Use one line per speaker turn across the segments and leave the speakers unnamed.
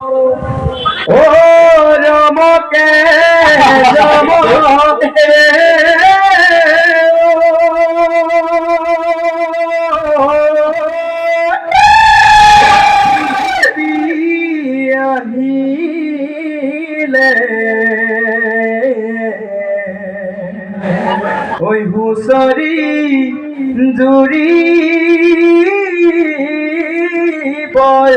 ও রমকে রমকে আহিলে ওই হুঁচৰি জুৰি পৰ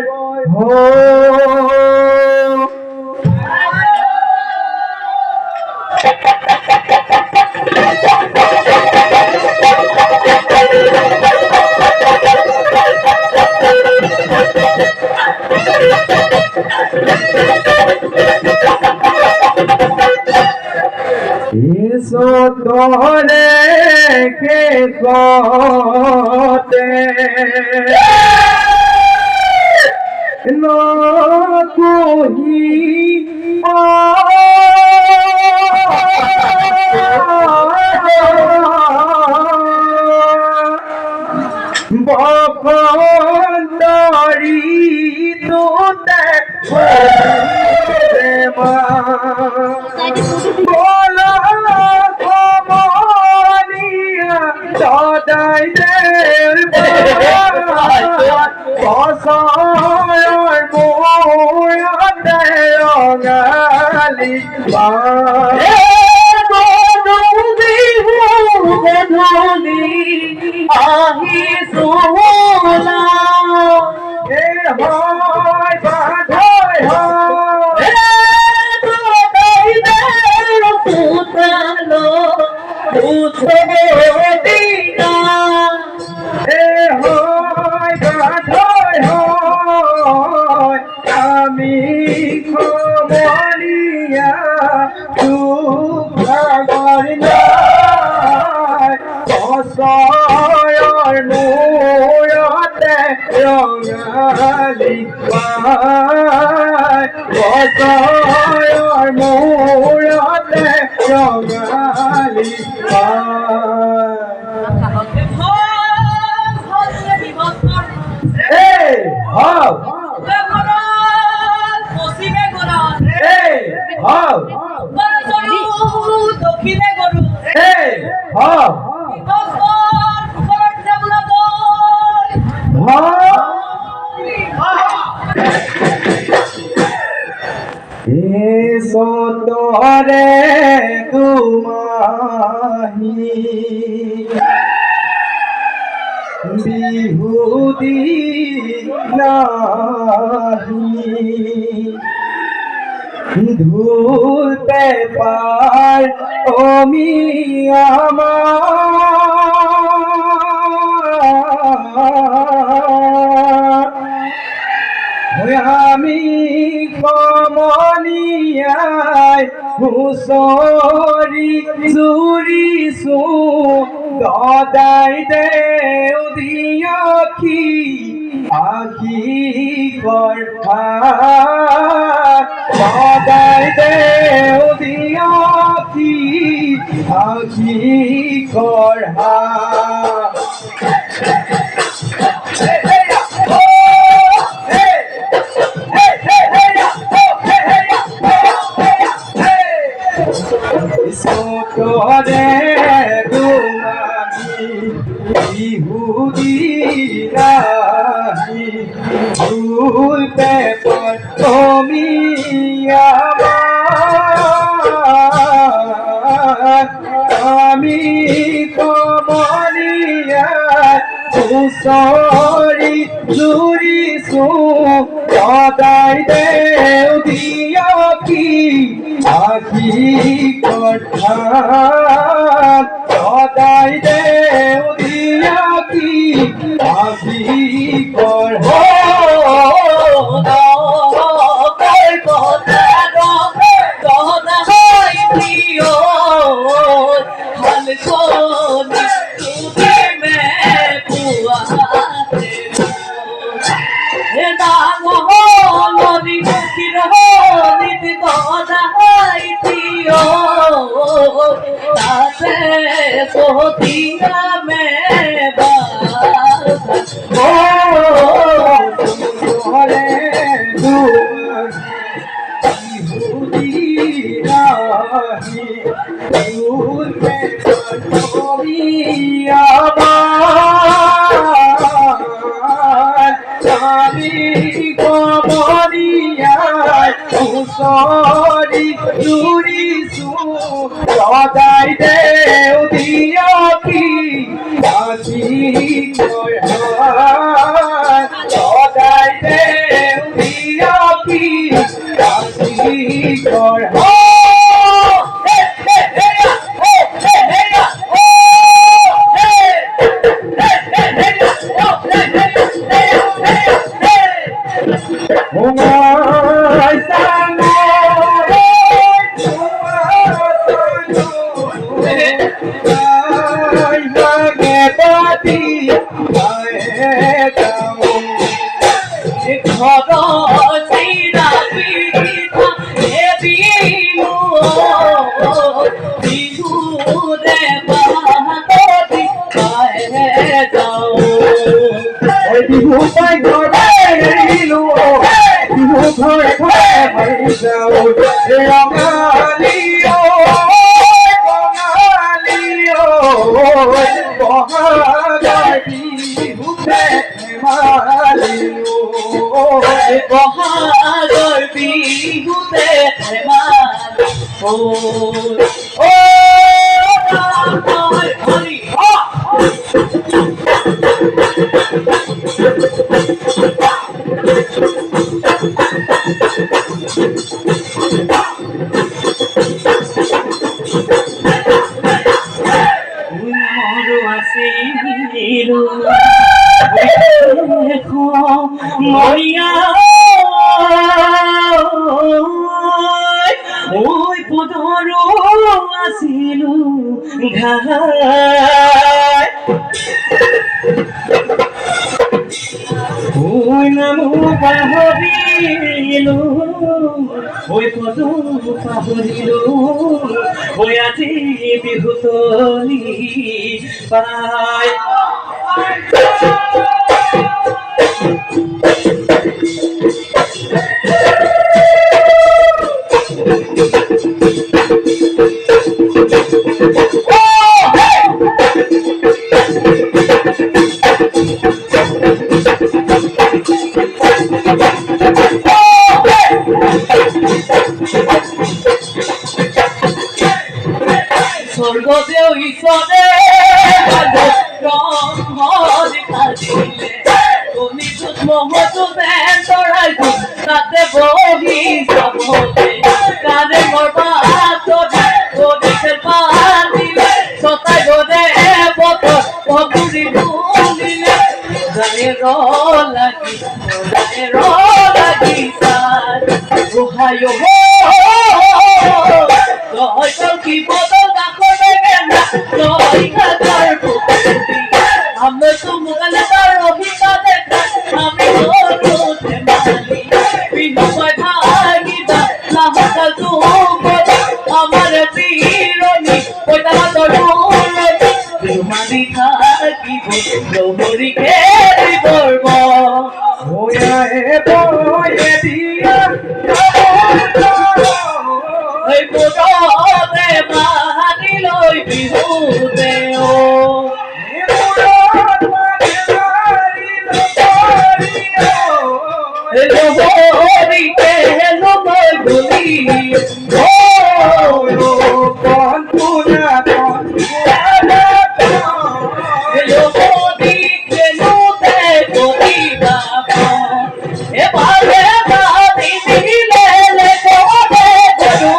তরে কে গতে নহি বকন্তরি তোতে সদাই দের বছর মোয়াতে রঙালি আহি সোলা হে হয় বাধাই হয় আমি খবরিয়া তুভাগর বছর মোয়াতে রঙালি বছর মোয়াতে রঙালি
দক্ষিণে গরু
সতরে তুমাহি বিহুদি নাহি ধুতে পার আমি আমার আমি কমনিয়ায় হুঁচৰি জুৰিছো গদাই দেউ দিয়খি আখি গঢ়া গদাই দেউ দিয়খি আখি গঢ়া সতরে দুমানি বিহুদি নাহি ভুলতে পর তুমি আমার আমি কমনিয়া হুঁচৰি জুৰিছো সদাই দেউ দিয়খি আখি কথা সদাই দেউ দিয়খি আখি কথা
सोतिया में बाबा
ইহুদিরাহি ভুলবে নবী আমার আমি কবরিয়ায় উসরি জুরিসু সদাই দেও দিয়া কি আজি কয়হান সদাই দেও দিয়া কি আজি কয়হান বিহু পাই ঘৰে এৰিলো বিহু ঘৰে ঘৰে মাৰি যাওঁ ৰঙালী বহাগৰ বিহুতে ধেমালি
বহাগৰ বিহুতে ধেমালি হৰি মরিয়া ওই পদৰো আছিলো ঘাই ওই নামো পাহৰিলো ওই পদ পাহৰিলো ওই আজি বিহুতলি পাই স্বর্গদেও ঈশ্বরে তাতে বহি চাবতে কানে সতাই গদে বতর ভগুরি ভুলিলে গায়ে লাগি রোহায় কি বদল আমি তো মুগালে তার রহিতা দেখা আমি করতে মালি বিহু ভাগিবা লাহটা তো আমার তীরনি ওইটা তরুণি মানি থাকিব লহরিকে দিবর্ব
ওয়া হে বয়ে দিয়া
এই পদতে মানি লই বিহুতে ও লোহরিতে লোমই গুলি
কোন পুনা
লোহরিতে লোতে গরিবা এবারে বাদি দিলে লে কোনে গরু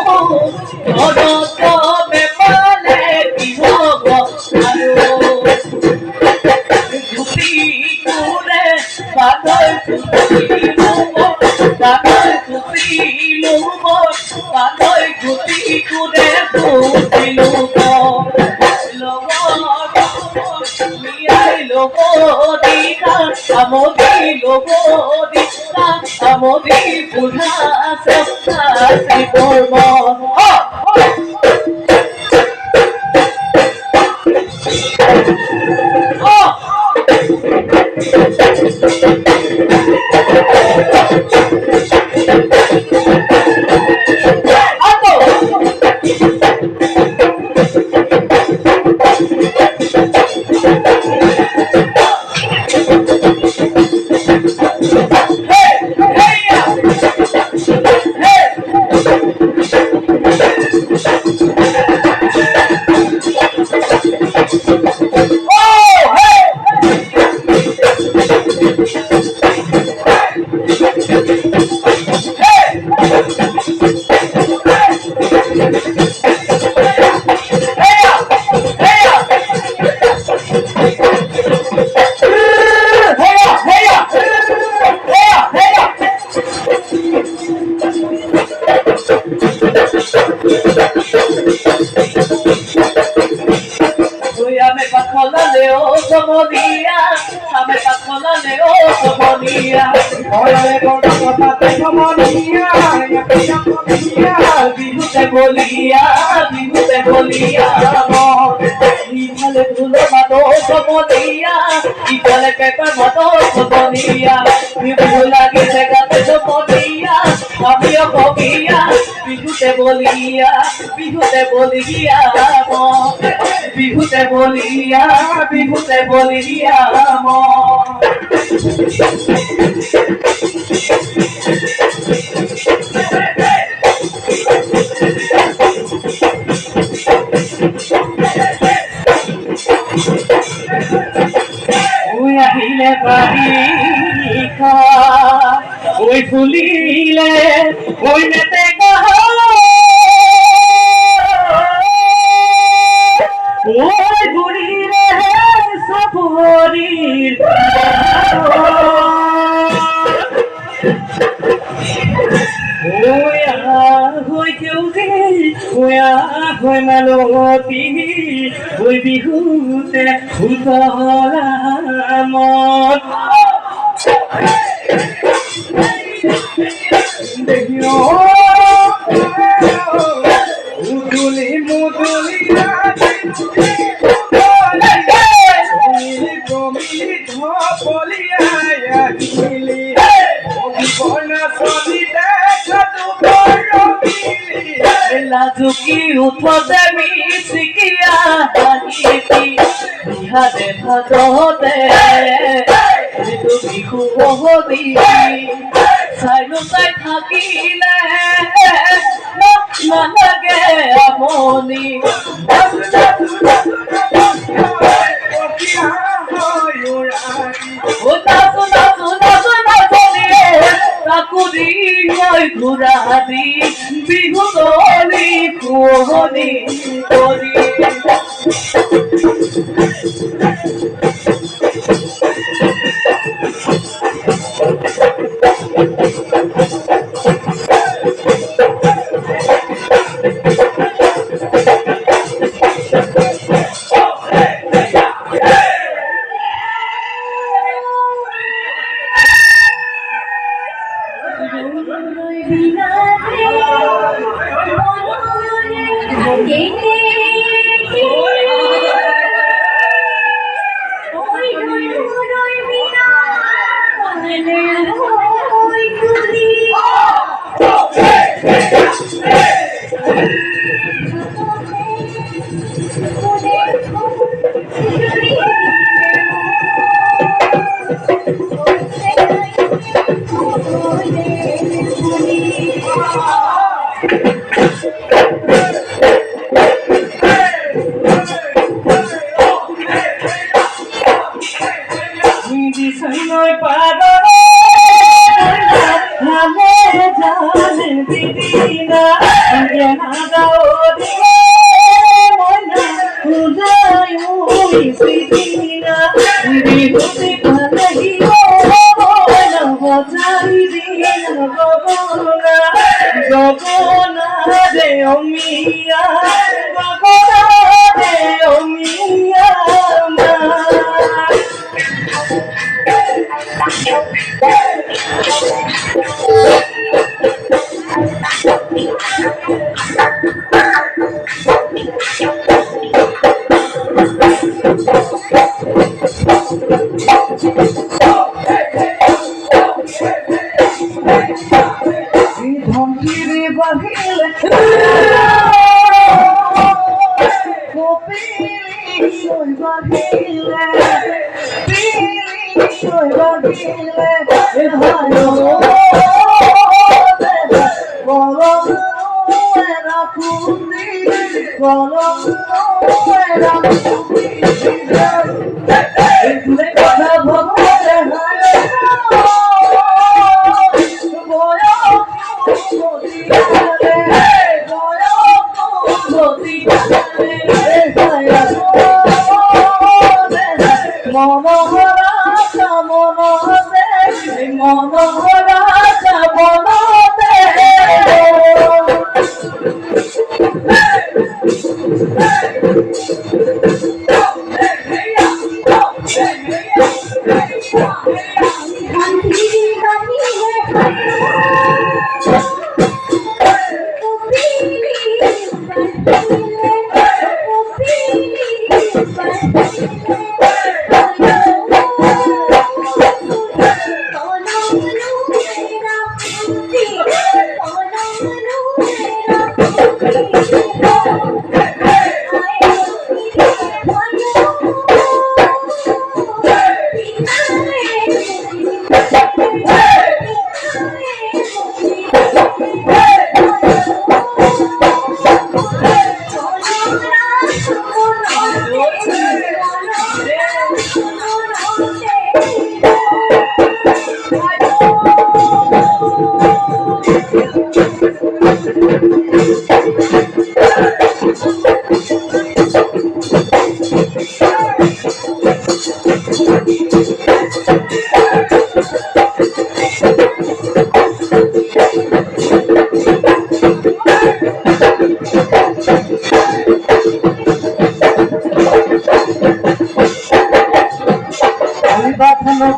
অনত বেপালে কি হব আরো গুটি করে বাদল কানৈ গুটি কুদে ফুটিলো মিয়াই লোক দিখা আমদি লোক দিখা আমদি বুঢ়া সস্তা কৰ্ম বিহুতে বলিয়া ইফালে ধুলো মাতো বলিয়া ইফালে পেপার মতো বলিয়া বিহু লাগিছে গাতে বলিয়া আমিও কবিয়া বিহুতে বলিয়া বিহুতে বলিয়া ওই আহিলে বাৰিষা ওই ফুলিলে ওই মেতে ওই ঘুরিলে সফরির ওই কেউ ওই মালতী ওই বিহুতে উতলামত
দেখিও মুদুলি মুদুলি কমিলি ধপলিয়া মিলি বনা সদি দেখা তো মিলি
লাজুকি উঠতে মিচিকিয়া হাঁহিতি বিহাতে ভাততে যিটো বিহু বহদি চাই থাকিলে নালাগে আমনি তাকুৰি মই ঘূৰা দি বিহু দলি কুঁৱলী কৰি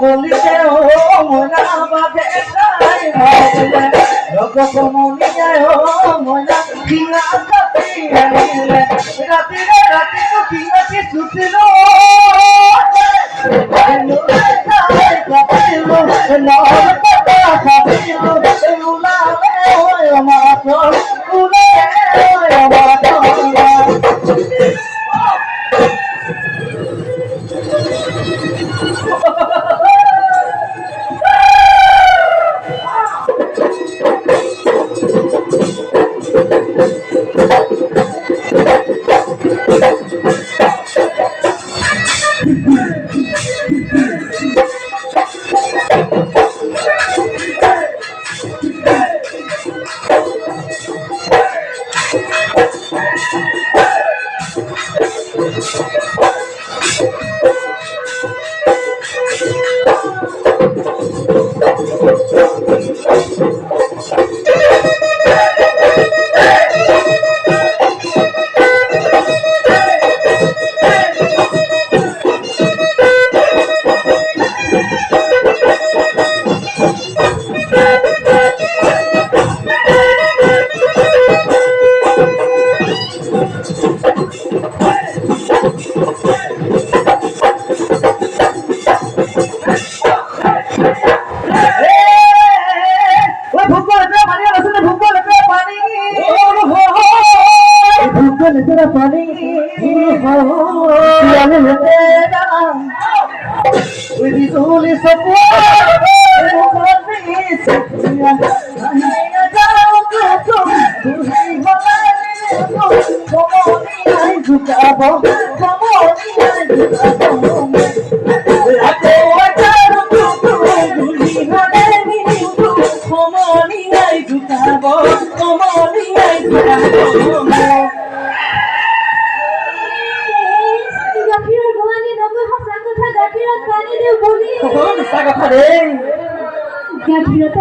বলিতে ও মোরা বাধে তাই ভাবলে লোক কমনিয়া ও মোরা কিনা কাটি আইলে রাতে রাতে তো কিনা কি সুতিলো আইলো তাই কাটিলো লাল পাতা কাটিলো উলা ওই আমার উলা ওই আমার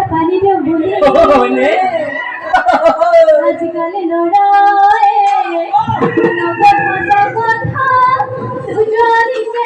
पानी दे बोली आजकल लड़ाए नगर मजा कथा तुझारी से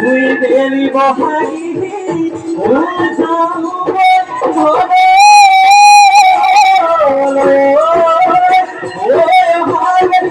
তুই বেলি বহাগি ও যাবে ধরে ও হাগি বহাগি